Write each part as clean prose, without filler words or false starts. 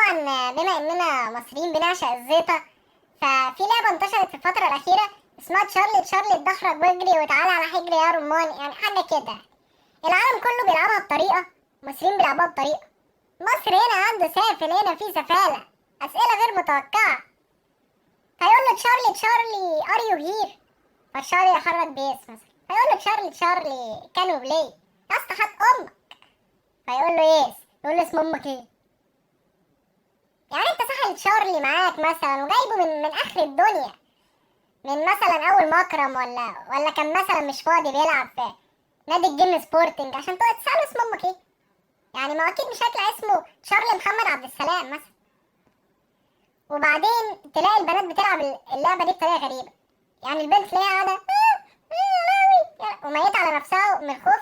طبعا بما اننا مصريين بنعشق الزيطة، ففي لعبة انتشرت في الفترة الأخيرة اسمها تشارلي تشارلي اتدحرج واجري وتعالى على حجري يا رمان، يعني حاجة كده. العالم كله بيلعبها بطريقة، المصريين بيلعبوها بطريقة. مصر هنا عنده سافل، هنا في سفالة، أسئلة غير متوقعة. هيقول له تشارلي تشارلي ار يو هير، فالشارلي يحرك بيس مثلا. هيقول له تشارلي تشارلي كانوا بلاي، يا اسطى حط أمك. فيقول له يس، يقول له اسم أمك ايه؟ يعني انت سحل تشارلي معاك مثلا وجايبه من اخر الدنيا، من مثلا اول مكرم، ولا كان مثلا مش فاضي بيلعب في نادي الجيم سبورتنج عشان تقعد تسأله اسم امك ايه؟ يعني ما اكيد مش هيطلع اسمه تشارلي محمد عبد السلام مثلا. وبعدين تلاقي البنات بتلعب اللعبة دي بطريقة غريبة. يعني البنت تلاقيها قاعدة وميت على نفسها من الخوف،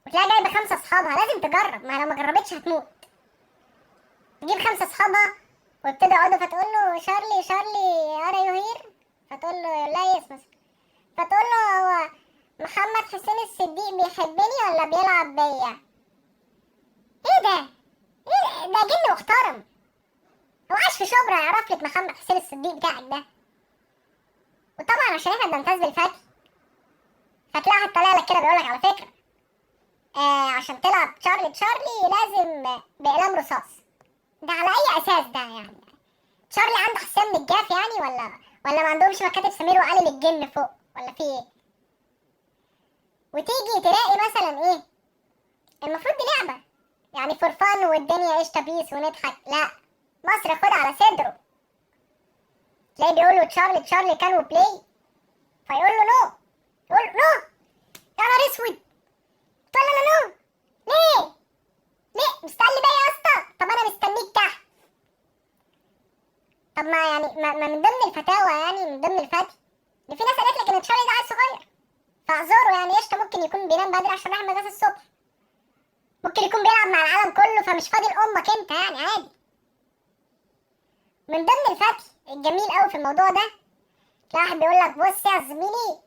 وتلاقيها جايبة 5 اصحابها. لازم تجرب، ما لو ما جربتش هتموت. تجيب 5 اصحابها وابتدى يقعدوا، فتقول له شارلي شارلي ار يو هير، فتقول له لا يس مثلا. فتقول له هو محمد حسين الصديق بيحبني ولا بيلعب بيا؟ ايه ده؟ ايه ده جن محترم. هو عاش في شبرا يعرف لك محمد حسين الصديق بتاعك ده. وطبعا عشان احنا بنمتاز بالفتي، فتلاقيها طالع لك كده بيقول لك على فكره، عشان تلعب تشارلي تشارلي لازم بإقلام رصاص. ده على اي اساس ده يعني؟ تشارلي عنده حساسيه من الجاف يعني، ولا ما عندهمش مكاتب سمير وعلي للجن فوق، ولا في ايه؟ وتيجي تلاقي مثلا ايه، المفروض دي لعبه يعني فور فن والدنيا قشطه بيس ونضحك، لا، مصر خد على صدره. تلاقيه بيقول له تشارلي تشارلي كانوا بلاي، فيقول له نو، يقول له نو، يا نهار اسود، تقول له نو، ليه؟ ليه مستني بيا يا اسطى؟ طب انا مستنيك تحت. طب ما يعني ما من ضمن الفتاوى، يعني من ضمن الفتي ان في ناس قالت لك ان تشارلي ده عيل صغير، فاعذره يعني قشطه، ممكن يكون بينام بدري عشان راح المدرسه الصبح، ممكن يكون بيلعب مع العالم كله فمش فاضي لامك انت، يعني عادي. من ضمن الفتي الجميل قوي في الموضوع ده، تلاقي واحد بيقول لك بص يا زميلي،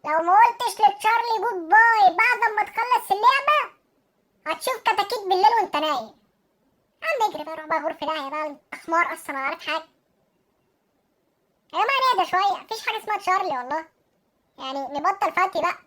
لو ما قلتش لتشارلي جود باي بعد ما تخلص اللعبه هتشوف كتاكيت بالليل وانت نايم. عم اجري بقى، روح بقى غرفة داهية بقى، انت حمار اصلا ولا عارف حاجه. يا جماعه نهدى شويه، مفيش حاجه اسمها تشارلي والله، يعني نبطل فتي بقى.